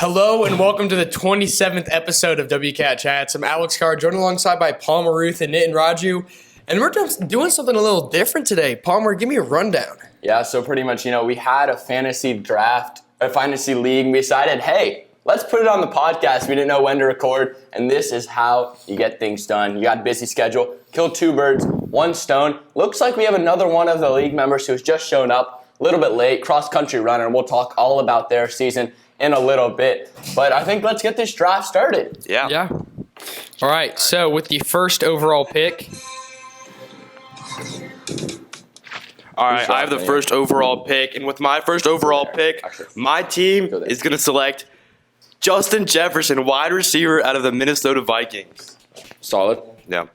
Hello and welcome to the 27th episode of WCATChats. I'm Alex Carr, joined alongside by Palmer, Ruth, and Nitin Raju. And we're just doing something a little different today. Palmer, give me a rundown. Yeah, so pretty much, we had a fantasy draft, a fantasy league, and we decided, hey, let's put it on the podcast. We didn't know when to record, and this is how you get things done. You got a busy schedule, kill two birds, one stone. Looks like we have another one of the league members who's just shown up a little bit late, cross-country runner, and we'll talk all about their season in a little bit. But I think let's get this draft started. Yeah. All right, so with the first overall pick. All right, I have the first overall pick, and with my first overall pick, my team is going to select Justin Jefferson, wide receiver out of the Minnesota Vikings. Solid. Yeah.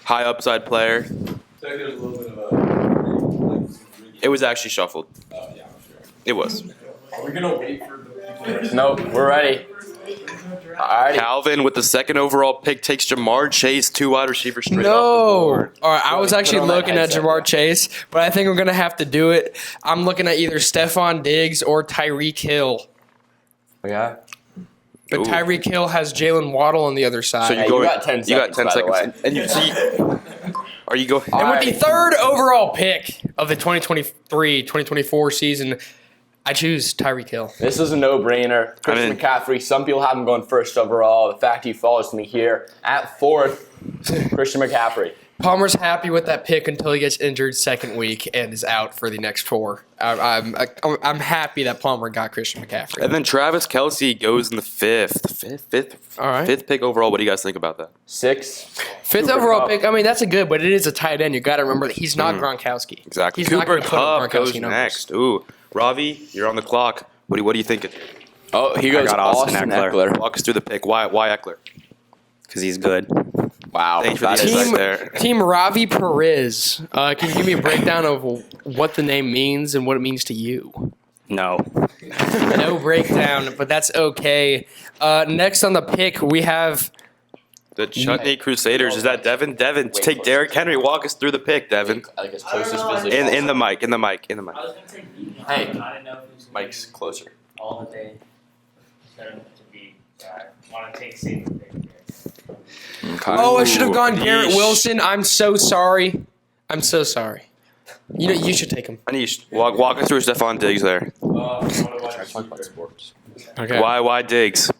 High upside player. It was actually shuffled. It was. Are we going to wait for the Nope, we're ready. Alrighty. Calvin with the second overall pick takes Jamar Chase, two wide receivers straight off the No. board. All right, I was actually Put on that looking at headset. Jamar Chase, but I think I'm going to have to do it. I'm looking at either Stephon Diggs or Tyreek Hill. Yeah. But Ooh. Tyreek Hill has Jalen Waddle on the other side. So Hey, you got 10 You got 10 seconds, by the seconds. And you see, are you going? And with the Alright. third overall pick of the 2023-2024 season, I choose Tyreek Hill. This is a no-brainer. Christian McCaffrey, some people have him going first overall. The fact he follows me here at fourth, Christian McCaffrey. Palmer's happy with that pick until he gets injured second week and is out for the next four. I'm happy that Palmer got Christian McCaffrey. And then Travis Kelce goes in the fifth. All right. Fifth pick overall. What do you guys think about that? Fifth Cooper overall Kupp. pick. I mean, that's a good, but it is a tight end. You got to remember that he's not Gronkowski. Exactly. He's not Cooper gonna put up Kupp Gronkowski goes numbers. next. Ooh, Ravi, you're on the clock. What do you think? Oh, he goes got Austin Austin Eckler. Eckler. Walk us through the pick. Why Eckler? Because he's good. Wow, Thanks for the that is insight there. Team Ravi Perez. Can you give me a breakdown of what the name means and what it means to you? No. No breakdown, but that's okay. Next on the pick, we have The Chutney Crusaders. Is that Devin? Devin, take Derrick Henry. Walk us through the pick, Devin. like his closest position. In the mic. I was gonna take you. Hey. I didn't know if it was gonna Mike's closer. be all that they set him to be. So I want to take safe pick here. Oh, I should have gone Garrett Yeesh. Wilson. I'm so sorry. I'm so sorry. You should take him. Anish, walk us through Stephon Diggs there. Talk about sports. Okay. Why Diggs?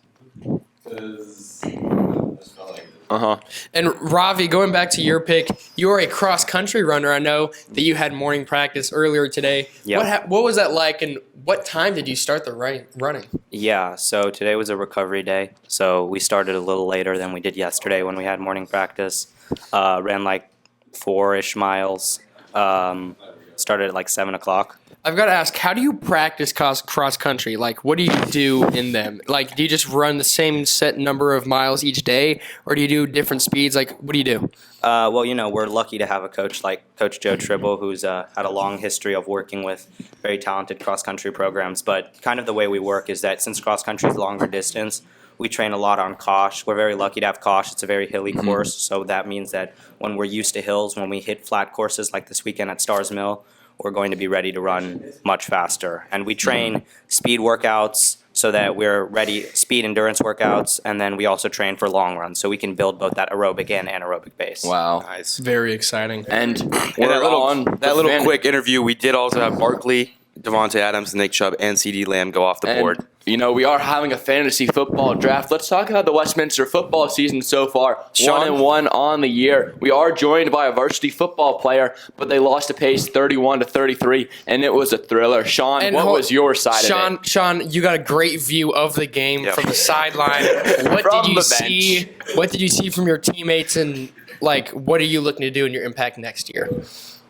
And Ravi, going back to your pick, you are a cross-country runner. I know that you had morning practice earlier today. Yep. What was that like, and what time did you start the running? Yeah, so today was a recovery day. So we started a little later than we did yesterday when we had morning practice. Ran like 4-ish miles. Started at like 7 o'clock. I've got to ask, how do you practice cross-country? Like, what do you do in them? Like, do you just run the same set number of miles each day, or do you do different speeds? Like, what do you do? Well, we're lucky to have a coach like Coach Joe Tribble, who's had a long history of working with very talented cross-country programs. But kind of the way we work is that since cross-country is longer distance, we train a lot on Kosh. We're very lucky to have Kosh. It's a very hilly course, so that means that when we're used to hills, when we hit flat courses like this weekend at Stars Mill, we're going to be ready to run much faster. And we train speed workouts so that we're ready, speed endurance workouts, and then we also train for long runs so we can build both that aerobic and anaerobic base. Wow. Nice. Very exciting. And And we're that little quick interview, we did also have Barkley, Devontae Adams, Nick Chubb, and CD Lamb go off the board. We are having a fantasy football draft. Let's talk about the Westminster football season so far. Sean? 1-1 on the year. We are joined by a varsity football player, but they lost to pace 31-33, and it was a thriller. Sean, And what hold- was your side of it? Sean, you got a great view of the game Yep. from the sideline. What From did you the see? What did you see from your teammates, and what are you looking to do in your impact next year?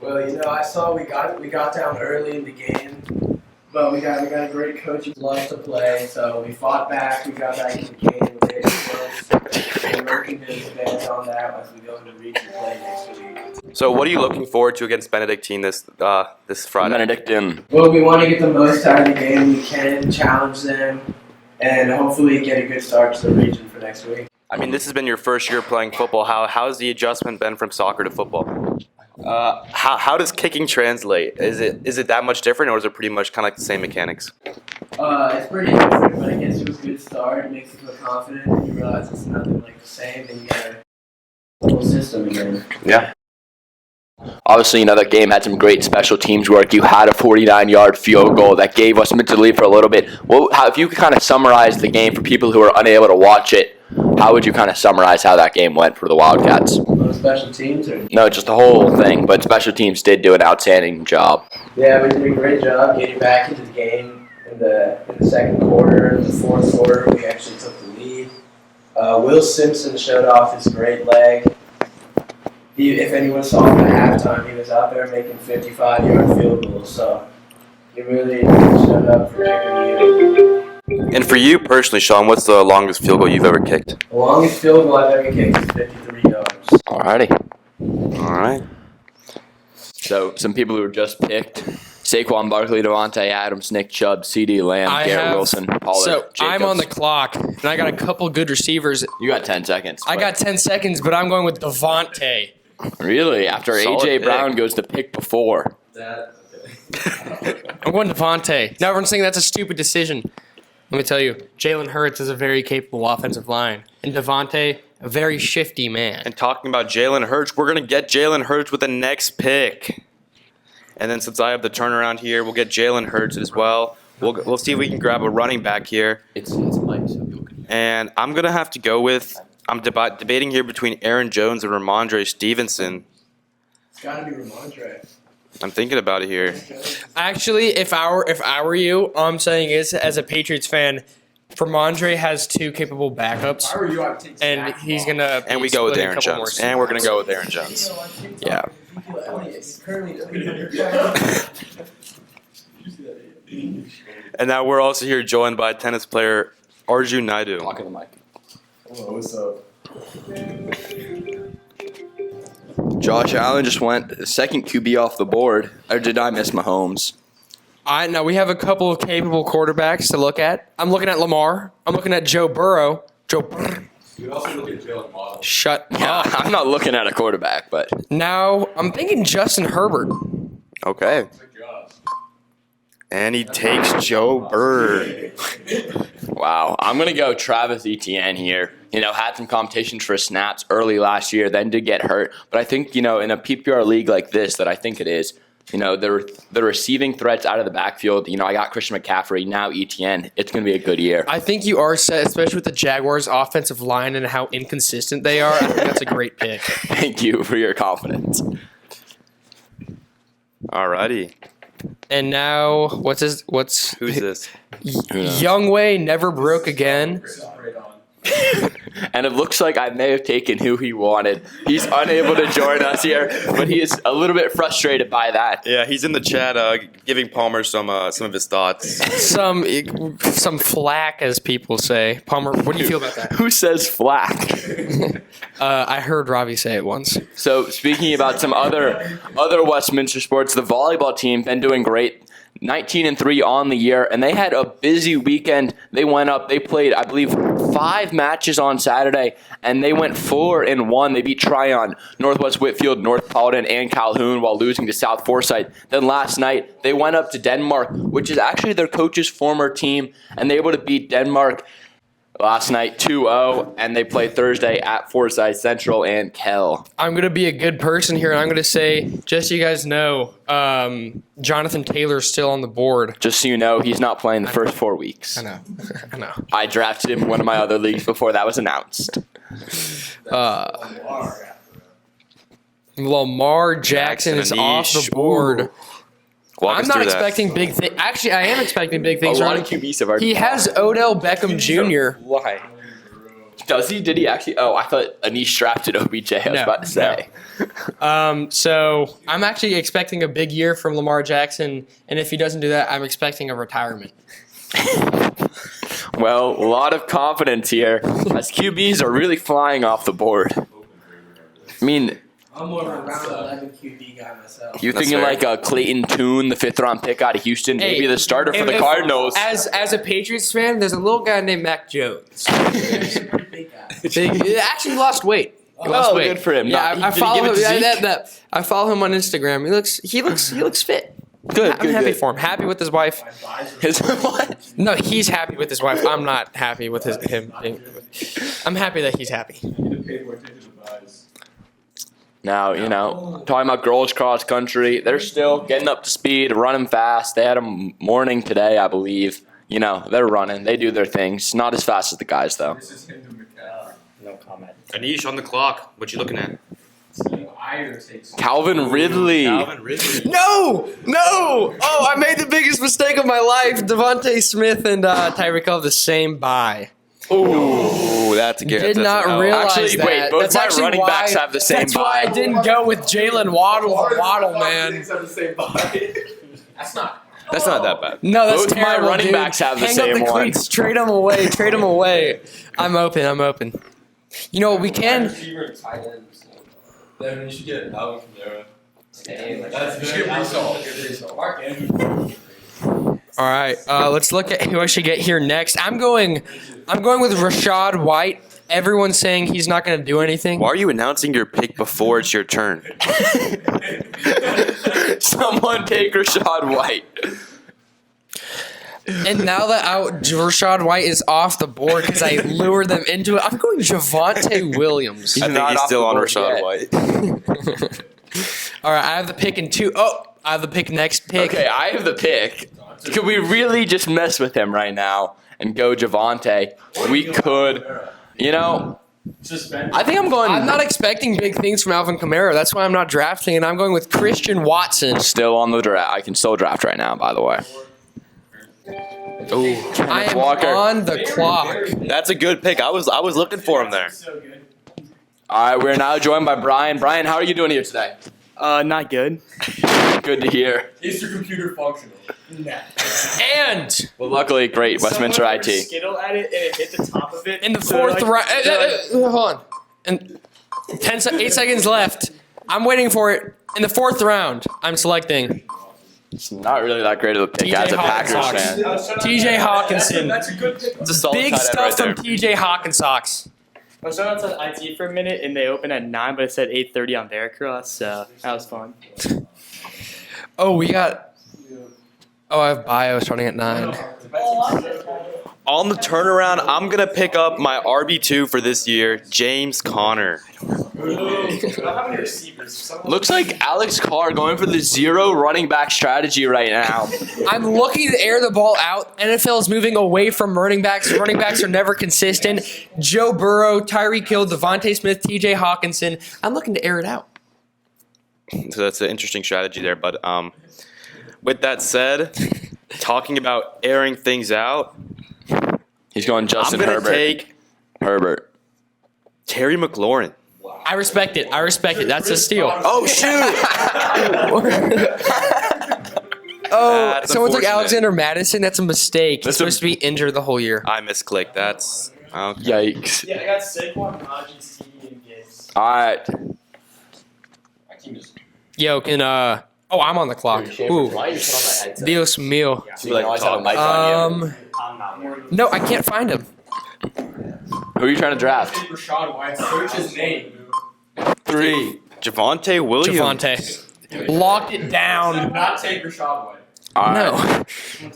Well, I saw we got down early in the game, but we got a great coach who loves to play, so we fought back. We got back in the game. We made it close. And we're working to advance on that as we go into region play next week. So what are you looking forward to against Benedictine this Friday? Benedictine. Well, we want to get the most out of the game we can, challenge them, and hopefully get a good start to the region for next week. I mean, this has been your first year playing football. How's the adjustment been from soccer to football? How does kicking translate? Is it that much different, or is it pretty much kind of like the same mechanics? It's pretty different, but it gets you a good start. It makes you feel confident, and you realize it's nothing like the same, and you got a whole system again. Yeah. Obviously, that game had some great special teams work. You had a 49-yard field goal that gave Westminster the lead for a little bit. If you could kind of summarize the game for people who are unable to watch it, how would you kind of summarize how that game went for the Wildcats? Special teams? Or? No, just the whole thing, but special teams did do an outstanding job. Yeah, we did a great job getting back into the game in the second quarter. In the fourth quarter, we actually took the lead. Will Simpson showed off his great leg. If anyone saw him at halftime, he was out there making 55-yard field goals, so he really showed up for kicking you. And for you personally, Sean, what's the longest field goal you've ever kicked? The longest field goal I've ever kicked is 53 yards. Alrighty. All right. So, some people who were just picked: Saquon Barkley, Devontae Adams, Nick Chubb, C.D. Lamb, Garrett Wilson, Pollard, So Jacobs. I'm on the clock, and I got a couple good receivers. You got 10 seconds. I got 10 seconds, but I'm going with Devontae. Really? After Solid A.J. pick. Brown goes to pick before. I'm going Devontae. Now everyone's saying that's a stupid decision. Let me tell you, Jalen Hurts is a very capable offensive line, and Devontae, a very shifty man. And talking about Jalen Hurts, we're going to get Jalen Hurts with the next pick. And then since I have the turnaround here, we'll get Jalen Hurts as well. We'll see if we can grab a running back here. It's Mike, so you can. And I'm going to have to go with, I'm debating here between Aaron Jones and Ramondre Stevenson. It's got to be Ramondre. I'm thinking about it here. Actually, if I were you, all I'm saying is, as a Patriots fan, Ramondre has two capable backups, Why were you out to take and he's gonna. And we go with Aaron Jones. And we're going to go with Aaron Jones. Yeah. And now we're also here joined by tennis player Arjun Naidu. Talk in the mic. Hello, what's up? Josh Allen just went second QB off the board. Or did I miss Mahomes? Now we have a couple of capable quarterbacks to look at. I'm looking at Lamar. I'm looking at Joe Burrow. You can also look at Jalen Waddle. Shut Yeah, up. I'm not looking at a quarterback, but Now I'm thinking Justin Herbert. Okay. Good job. And he takes Joe Burrow. wow. I'm going to go Travis Etienne here. Had some competitions for snaps early last year, then did get hurt. But I think, in a PPR league like this that I think it is, the receiving threats out of the backfield, I got Christian McCaffrey, now Etienne. It's going to be a good year. I think you are set, especially with the Jaguars' offensive line and how inconsistent they are. I think that's a great pick. Thank you for your confidence. Alrighty. And now, who's Who's this? Youngway never broke again. And it looks like I may have taken who he wanted. He's unable to join us here, but he is a little bit frustrated by that. Yeah, he's in the chat giving Palmer some of his thoughts. Some flack, as people say. Palmer, what do you feel about that? Who says flack? I heard Ravi say it once. So speaking about some other Westminster sports, the volleyball team been doing great. 19-3 on the year, and they had a busy weekend. They played, I believe, 5 matches on Saturday, and they went 4-1. They beat Tryon, Northwest Whitfield, North Paladin, and Calhoun while losing to South Forsyth. Then last night, they went up to Denmark, which is actually their coach's former team, and they were able to beat Denmark last night 2-0, and they play Thursday at Forsyth Central and Kell. I'm going to be a good person here, and I'm going to say, just so you guys know, Jonathan Taylor's still on the board. Just so you know, he's not playing the first 4 weeks. I know. I drafted him in one of my other leagues before that was announced. Lamar Jackson is off the board. Walk I'm us not through that. expecting big things. Actually, I am expecting big A things. lot of QBs have already. He has Odell Beckham Jr. Why? Does he? Did he actually? Oh, I thought Anish drafted OBJ. I was No, about to say. So I'm actually expecting a big year from Lamar Jackson, and if he doesn't do that, I'm expecting a retirement. Well, a lot of confidence here as QBs are really flying off the board. I mean, I'm more of a round 11 QB guy myself. you're That's thinking fair. like a Clayton Toon, the 5th-round pick out of Houston, maybe Hey, the starter for the if- Cardinals. As a Patriots fan, there's a little guy named Mac Jones. Big guy. He actually lost weight. He lost Oh, weight. good for him. Yeah, Did I he follow give him. it to Zeke? I follow him on Instagram. He looks fit. Good. I'm happy for him. Happy with his wife. His what? No, he's happy with his wife. I'm not happy with him being. I'm happy that he's happy. Now, talking about girls cross country, they're still getting up to speed, running fast. They had a morning today, I believe. They're running. They do their things. Not as fast as the guys, though. No comment. Anish on the clock. What you looking at? Calvin Ridley. No! Oh, I made the biggest mistake of my life. Devontae Smith and Tyreek Hill have the same bye. Ooh, that's a good. Did not realize Actually, that. wait, both That's my actually running why- backs have the same That's why I bye. didn't go with Jalen Waddle, man. That's not. That's not that bad. No, that's Both my terrible, running dude. backs have the Hang same up the one. cleats. Trade them away. I'm open. We can. Then you should get Alvin Kamara. You should get Brees All right, let's look at who I should get here next. I'm going with Rashad White. Everyone's saying he's not going to do anything. Why are you announcing your pick before it's your turn? Someone take Rashad White. And now that Rashad White is off the board because I lured them into it, I'm going Javonte Williams. I think not he's off still the on board Rashad yet. White. All right, I have the pick in two. Oh, I have the pick next pick. Okay, I have the pick. Could we really just mess with him right now and go Javonte? We could. I think I'm going. I'm not expecting big things from Alvin Kamara. That's why I'm not drafting, and I'm going with Christian Watson. Still on the draft. I can still draft right now, by the way. Ooh, I am Walker. on the clock. that's a good pick. I was looking for him there. All right, we're now joined by Brian. Brian, how are you doing here today? Not good. Good to hear. Is your computer functional? And Well, luckily, great Westminster Someone IT. threw a Skittle at it and it hit the top of it. in the So they're fourth like- round, they're like, hold on. And 8 seconds left. I'm waiting for it. In the fourth round, I'm selecting It's not really that great of a pick TJ as a Packers Hawkins. fan. TJ Hawkinson. That's a good pick. It's a solid Big tight end stuff right from there. TJ Hawkinsocks. I was talking outside IT for a minute and they opened at 9, but it said 8:30 on Veracruz, so that was fun. Oh, we got. Oh, I have bio starting at 9. On the turnaround, I'm gonna pick up my RB2 for this year, James Conner. Looks like Alex Carr going for the zero running back strategy right now. I'm looking to air the ball out. NFL is moving away from running backs. Running backs are never consistent. Joe Burrow, Tyreek Hill, Devontae Smith, TJ Hawkinson. I'm looking to air it out. So that's an interesting strategy there. But with that said, talking about airing things out, He's going Justin I'm gonna Herbert. take Herbert. Terry McLaurin. I respect it. That's a steal. Oh shoot! Oh, That's someone took unfortunate. Alexander Madison. That's a mistake. He's That's supposed to be injured the whole year. I misclicked. That's okay. Yikes. Yeah, I got Saquon, Najee, CD, and Gibbs. All right. Yo, can Oh, I'm on the clock. Ooh, Dios mío. I'm not worried. No, I can't find him. Who are you trying to draft? Rashad White. Search his name. 3. Javonte Williams. Javonte. Locked it down. Not take Rashad White. All right.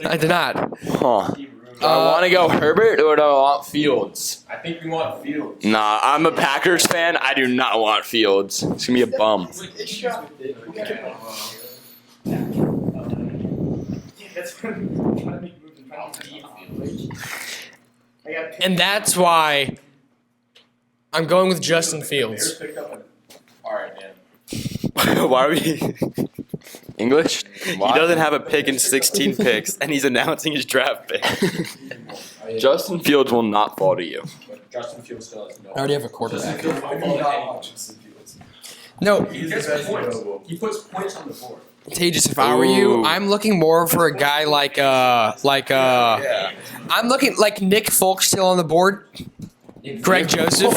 No, I did not. Huh. Do I want to go Herbert or do I want Fields? I think we want Fields. Nah, I'm a Packers fan. I do not want Fields. It's going to be a bum. And that's why I'm going with Justin Fields. Alright, man. Why are we? English? He doesn't have a pick in 16 picks, and he's announcing his draft pick. Justin Fields will not fall to you. Justin Fields still has no. I already have a quarterback. Justin Fields. No, He gets points. He puts points on the board. Tejas, if I were you, Ooh. I'm looking more for a guy like I'm looking like Nick Folk still on the board. Greg Joseph.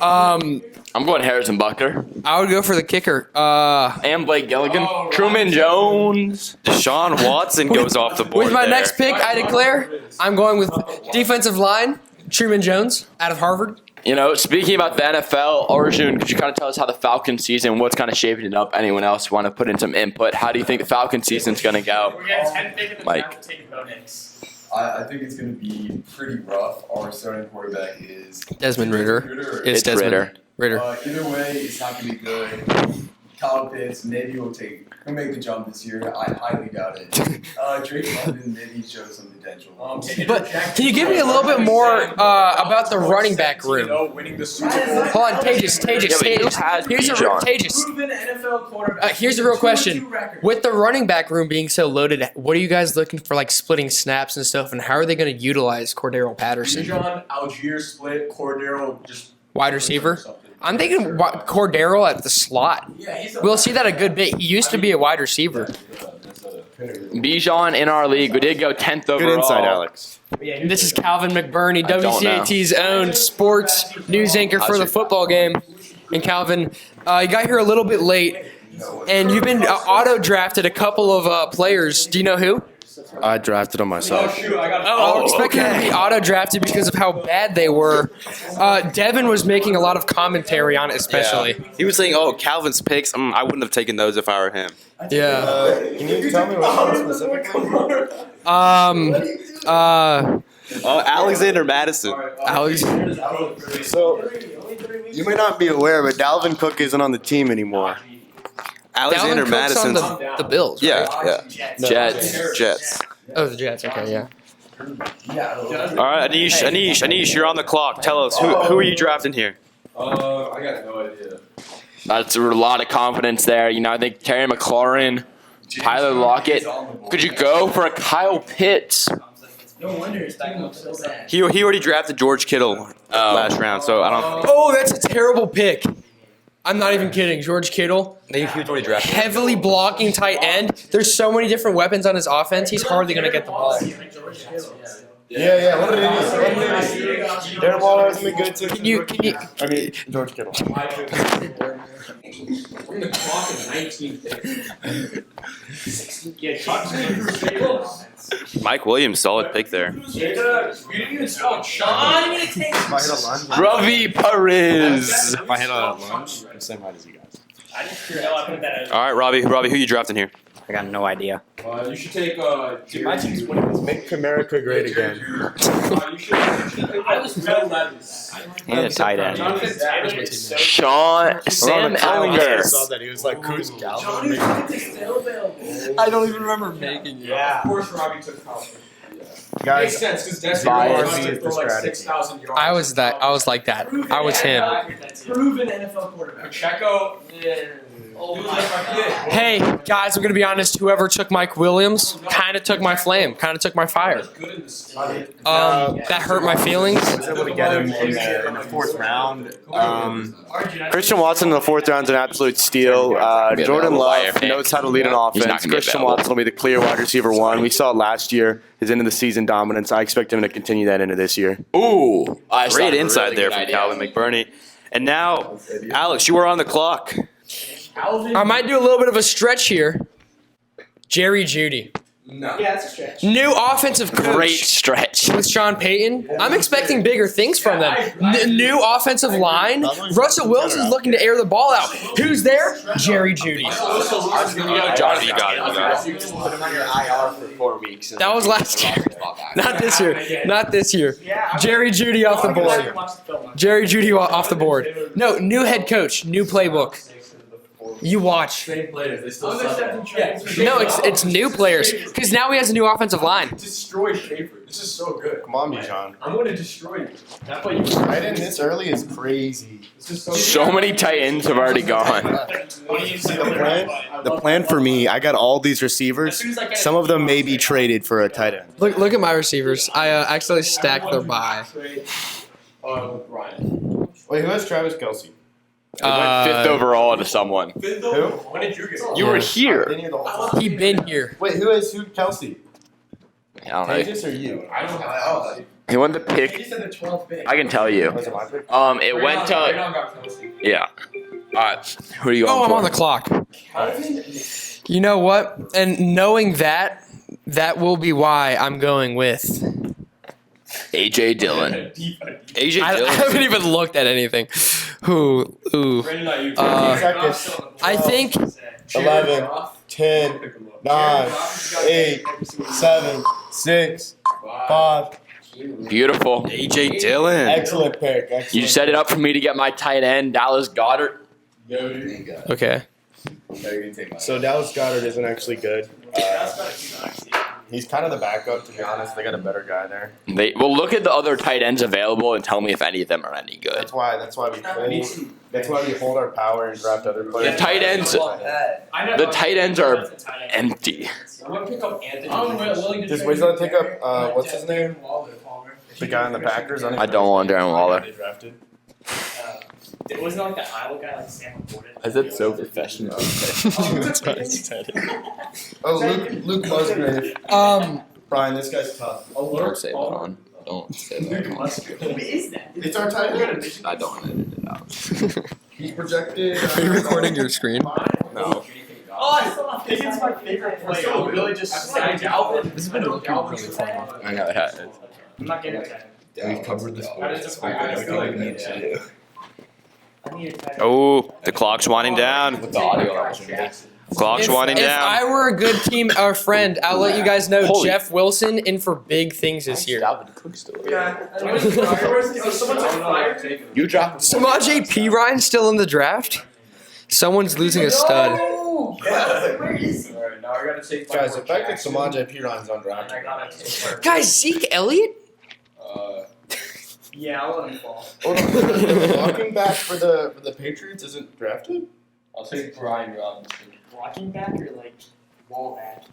I'm going Harrison Bucker. I would go for the kicker. And Blake Gilligan. Truman Jones. Deshaun Watson goes off the board. With my there. next pick, I declare I'm going with defensive line, Truman Jones out of Harvard. Speaking about the NFL, Arjun, could you kind of tell us how the Falcons season, what's kind of shaping it up? Anyone else want to put in some input? How do you think the Falcons season's going to go? We're getting 10 pick in the Mike. draft to take Bo Nix. I think it's going to be pretty rough. Our starting quarterback is Desmond Ritter. Ritter. It's Desmond Ritter. Ritter. Either way, it's not going to be good. Kyle Pitts, maybe he'll make the jump this year. I highly doubt it. Drake London, maybe shows some potential. But can you give me a little bit more about the running back room? Winning the Super Bowl. Hold on, Tejas. Here's Proven NFL quarterback. Here's the real question. With the running back room being so loaded, what are you guys looking for, like splitting snaps and stuff, and how are they going to utilize Cordero Patterson? Bijan, Algier split, Cordero just Wide receiver? I'm thinking Cordero at the slot. We'll see that a good bit. He used to be a wide receiver. Bijan in our league, we did go 10th overall. Good insight, Alex. This is Calvin McBurney, I don't know. WCAT's own sports news anchor for the football game. And Calvin, you got here a little bit late, and you've been auto-drafted a couple of players. Do you know who? I drafted them myself. I expected him to be auto-drafted because of how bad they were. Devin was making a lot of commentary on it, especially. Yeah. He was saying, "Oh, Calvin's picks. I wouldn't have taken those if I were him." Yeah. Can you tell me what one specifically? Alexander Madison. Alex. So, you may not be aware, but Dalvin Cook isn't on the team anymore. Alexander Dalvin Cook's on Madison's. the Bills. Yeah, Right? yeah. Jets. Oh, the Jets. Okay, yeah. All right, Anish, you're on the clock. Tell us who are you drafting here? I got no idea. That's a lot of confidence there. I think Terry McLaurin, Tyler Lockett. Could you go for a Kyle Pitts? No wonder his team looks so bad. He already drafted George Kittle last round, so I don't. Oh, that's a terrible pick. I'm not even kidding. George Kittle, He was already drafted. heavily blocking tight end. There's so many different weapons on his offense. He's hardly going to get the ball. Yeah, what did he do? Darren Waller hasn't been good too. Can you? I mean, George Kittle. We're in the clock in 19 Yeah, Chuck's offense. Mike Williams, solid pick there. We didn't even spell Sean. If I hit a lunge, Ravi Perez. if I hit a lunge, I'm the same height as you guys. I just know I put that All right, Robbie, who you drafting here? I got no idea. You should take. My team's winning this. Make America great again. You should I was Will Levis. And a tight end. Jonathan Taylor is so Sam I Ellinger. saw that he was like Cruz Galvin. Johnny Pickett is still available. I don't even remember making it. Of course, Robbie took Kyle. Makes Guys, sense because Desi Bias wants is to the throw like strategy. 6,000 yards. I was like that. I was him. Proven NFL quarterback. Pacheco. Hey guys, I'm gonna be honest. Whoever took Mike Williams kind of took my flame, kind of took my fire. That hurt my feelings. I was able to get him in the fourth round. Christian Watson in the fourth round is an absolute steal. Jordan Love knows how to lead an He's not offense. gonna be Christian available. Watson will be the clear wide receiver one. We saw it last year, his end of the season dominance. I expect him to continue that into this year. Ooh, Great insight there from Calvin McBurney. And now, Alex, you are on the clock. I might do a little bit of a stretch here. Jerry Jeudy, Yeah, that's a stretch. new offensive coach. Great stretch. With Sean Payton. I'm expecting bigger things from them. New offensive line. Russell Wilson's looking to air the ball out. Who's there? Jerry Jeudy. Jonathan, you got it. You just put him on your IR for 4 weeks. That was last year. Not this year. Not this year. Jerry Jeudy off the board. Jerry Jeudy off the board. No, new head coach, new playbook. You watch. Same players. They still I'm suck. accepting trades. No, it's new players because now he has a new offensive line. Destroy Schaefer. This is so good. Come on, Bijan. I'm going to destroy you. That's what you Right in this early is crazy. This is so So many tight ends have already gone. The plan for me, I got all these receivers. Some of them may be traded for a tight end. Look at my receivers. I actually stacked their bye. Ryan. Wait, who has Travis Kelce? It went 5th overall to someone. Who? When did you get You were here. He been here. Wait, who I Kelsey? don't know. Tejas or you? I don't have He went to He pick. just said the 12th pick. I can tell you. Was it my pick? It went to. Yeah. Alright. Who are you going Oh, I'm for? on the clock. You know what? And knowing that will be why I'm going with AJ Dillon. AJ I Dillon. haven't even looked at anything. Ooh. I think 11, 10, 9, 8, 7, 6, 5. Beautiful. AJ Dillon. Excellent pick. Excellent. You set it up for me to get my tight end, Dallas Goddard. okay. So Dallas Goddard isn't actually good. He's kind of the backup, to be honest. They got a better guy there. Well, look at the other tight ends available and tell me if any of them are any good. That's why we hold our power and draft other players. The tight ends are empty. I'm gonna pick up Anthony. Just wait till I pick up what's his name? The guy in the Packers. I don't want Darren Waller. They drafted. It wasn't like that Iowa guy, like Sam Gordon. Is that so professional? That's what I said. Oh, Luke Musgrave. Brian, this guy's tough. Don't say that on. Don't say that on. Who is that? It's our tight end. I don't edit it out. He's projected. Are you recording your screen? No. Oh, I still think it's my favorite player. So really just snagged out. This has been a really fun one. I know it has. I'm not getting it. We've covered this. Oh, the clock's winding down. With the audio opportunity. Clock's winding If down. I were a good team or friend, I'll let you guys know Holy- Jeff Wilson in for big things this year. Dalvin Cook still. Yeah. You dropped. Samaje P. Ryan still in the draft? Someone's losing a stud. Where is he? Alright, now I gotta take my Guys, the fact that Samaje Perine undrafted. Guys, Zeke Elliott? Yeah, I'll let him fall. Hold on. Walking back for the Patriots isn't drafted? I'll take Brian Robinson. Blocking back or like wall back?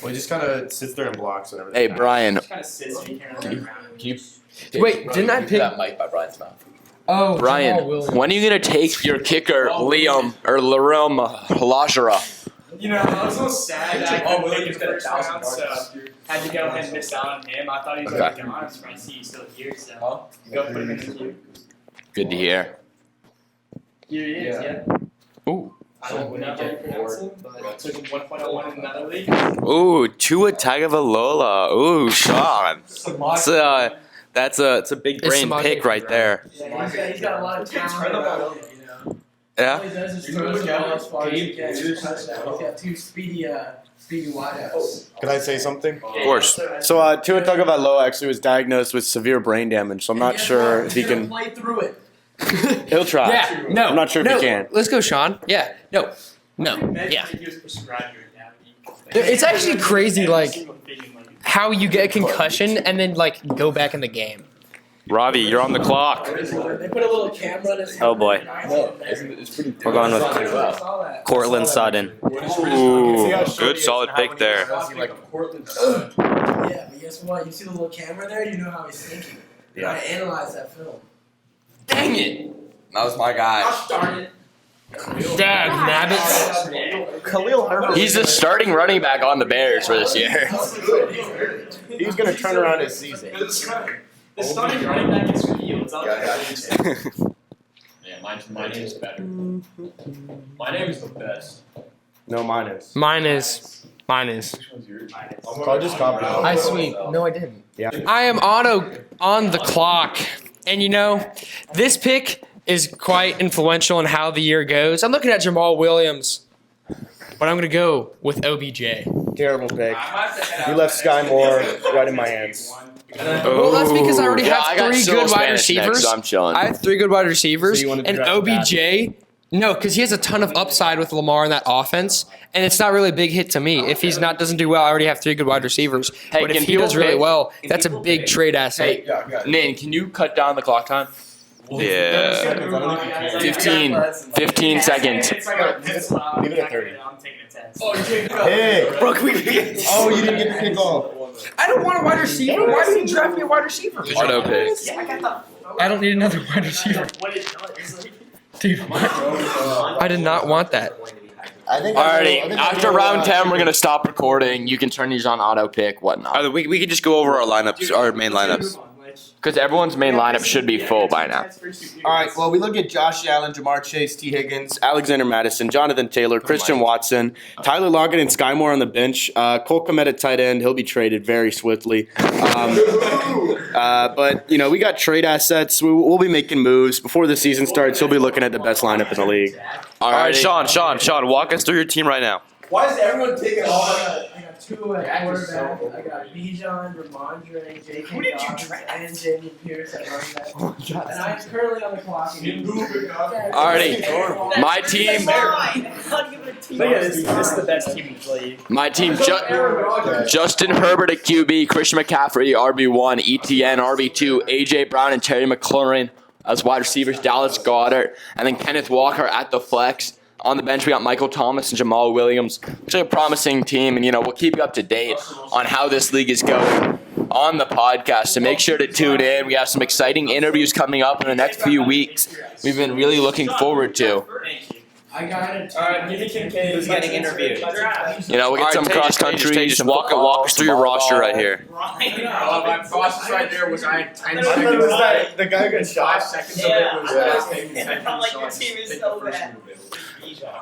Well, he just kind of sits there and blocks and everything. Hey, Brian. Just kind of sits so you can't really run around. Can you Wait, didn't I pick? that mic by Brian's mouth? Oh, Brian, Jamal Williams. when are you gonna take your kicker, Liam or Larum Halajara? You know, I was a little sad that I couldn't pick his got first 1,000 round, yards so last year. had to go ahead and miss out on him. I thought he was Okay. like gone. I'm surprised to see he's still here, so go put him in the queue. Good to hear. Here he is, Yeah. yeah. Ooh. I don't know how you pronounce him, but I took him 1.01 in another league. Ooh, Tua Tagovailoa. Ooh, Sean. It's a big It's brain Samaje pick right there. Yeah, he's got a lot of talent about him, you know. Yeah. All he does is throw the ball as far as he can. He's got two speedy wideouts. Can I say something? Of course. So Tua Tagovailoa actually was diagnosed with severe brain damage, so I'm not sure if he can. Play through it. He'll try. Yeah, no. I'm not sure if no. he can. Let's go, Sean. Yeah, no. Yeah. He was prescribed right now. It's actually crazy, like, how you get a concussion and then, like, go back in the game. Ravi, you're on the clock. They put a little camera on his Oh boy. It's pretty. We're going with I saw that. Cortland Sutton. Ooh, good solid pick there. Portland. Yeah, but guess what? You see the little camera there? You know how he's thinking. Yeah. I analyzed that film. Dang it! That was my guy. Gosh darn it. Dag nabbits. Khalil Herbert. He's the starting running back on the Bears for this year. He's going to turn around his season. The starting running back is Fields. Yeah, my name is better. My name is the best. No, mine is. Mine is. I just copied it. I sweep. No, I didn't. Yeah. I am on the clock. And you know, this pick is quite influential in how the year goes. I'm looking at Jamal Williams, but I'm going to go with OBJ. Terrible pick. You left Sky Moore right in my hands. Well, that's because I already Yeah, have I got three Cyril good wide Spanish next, receivers. so I'm chilling. I have three good wide receivers, So you wanted to and draft OBJ. No, because he has a ton of upside with Lamar in that offense, and it's not really a big hit to me. If he's doesn't do well, I already have three good wide receivers. Hey, but if can he does people really pick- well, that's a big trade asset. Hey, Nin, can you cut down the clock time? Yeah. 15 seconds. It's like a pencil. Leave it at 30. I'm taking a 10. Oh, you take Hey! Bro, can we get Oh, you didn't get the pick off. I don't want a wide receiver. Why do you draft me a wide receiver? Auto pick. Yeah, I got the. I don't need another wide receiver. What it does. Dude, I did not want that. Alrighty, after round 10, we're going to stop recording. You can turn these on auto pick, whatnot. We could just go over our lineups, our main lineups. Because everyone's main lineup should be full by now. All right, well, we look at Josh Allen, Jamar Chase, T. Higgins, Alexander Madison, Jonathan Taylor, Christian Watson, Tyler Lockett, and Sky Moore on the bench. Cole Kmet at tight end. He'll be traded very swiftly. But, we got trade assets. We'll be making moves. Before the season starts, he'll be looking at the best lineup in the league. All right, Sean, walk us through your team right now. Why is everyone taking all that? I got two at quarterback. I got Bijan, Ramondre, J.K. Dobbins, and Jamie Pierce at running back. And I'm currently on the clock. Alrighty, my team. Look at this. This is the best team in the league. My team, Justin Herbert at QB, Christian McCaffrey, RB1, ETN, RB2, A.J. Brown, and Terry McLaurin as wide receivers, Dallas Goedert, and then Kenneth Walker at the flex. On the bench, we got Michael Thomas and Jamal Williams. It's a promising team, and, we'll keep you up to date on how this league is going on the podcast. So make sure to tune in. We have some exciting interviews coming up in the next few weeks we've been really looking forward to. I got it. Who's getting interviewed? We'll get some cross country. Just walk us through your roster right here. My process right there was I The guy got shot. 5 seconds of it was your team is so bad.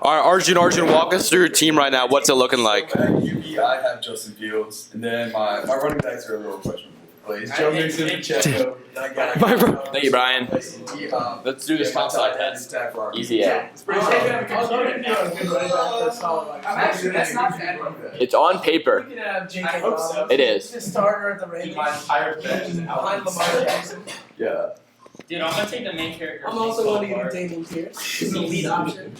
All right, Arjun, walk us through your team right now. What's it looking like? At UB, I have Justin Fields, and then my running backs are a little questionable. It's Joe Mixon, Pacheco. Thank you, Brian. Let's do this outside test. Easy, yeah. It's on paper. It is. The starter at the Ravens. Behind Lamar Jackson. Yeah. Dude, I'm gonna take the main character. I'm also going to get Damian Pierce. He's the lead option.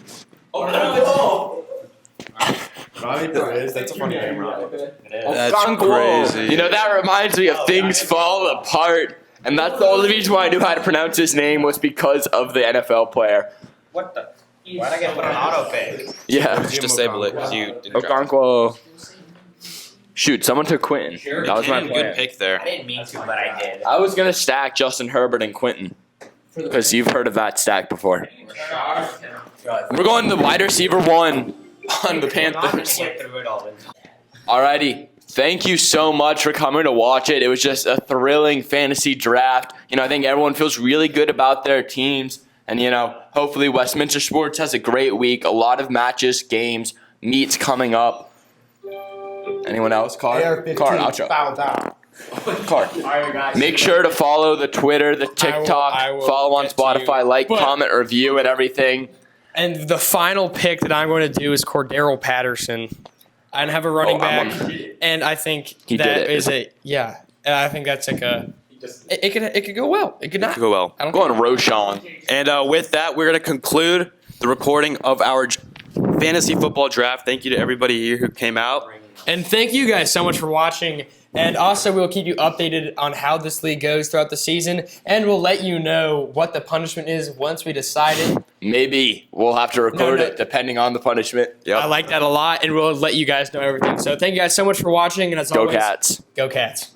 Robbie Perez, that's a funny name, Robbie. That's crazy. That reminds me of Things Fall Apart. And that's the only reason why I knew how to pronounce his name was because of the NFL player. What the? Why'd I get put on autopay? Yeah. Just disable it because you didn't draft. Okonkwo. Shoot, someone took Quentin. That was my Good plan. pick there. I didn't mean to, but I did. I was going to stack Justin Herbert and Quentin. Because you've heard of that stack before. We're going the wide receiver 1 on the Panthers. Alrighty. Thank you so much for coming to watch it. It was just a thrilling fantasy draft. I think everyone feels really good about their teams. And, hopefully Westminster Sports has a great week. A lot of matches, games, meets coming up. Anyone else? Car, outro. Car. Make sure to follow the Twitter, the TikTok, I will follow on get to Spotify, you. like, But- comment, review, and everything. And the final pick that I'm going to do is Cordero Patterson. I have a running back, and I think He did that it. is and I think that's like it could go well. It could not. Go well. I don't Go on Roshan. And with that, we're going to conclude the recording of our fantasy football draft. Thank you to everybody here who came out. And thank you guys so much for watching. And also, we'll keep you updated on how this league goes throughout the season, and we'll let you know what the punishment is once we decide it. Maybe we'll have to record No. it depending on the punishment. Yep. I like that a lot, and we'll let you guys know everything. So thank you guys so much for watching, and as Go always, Cats. Go Cats.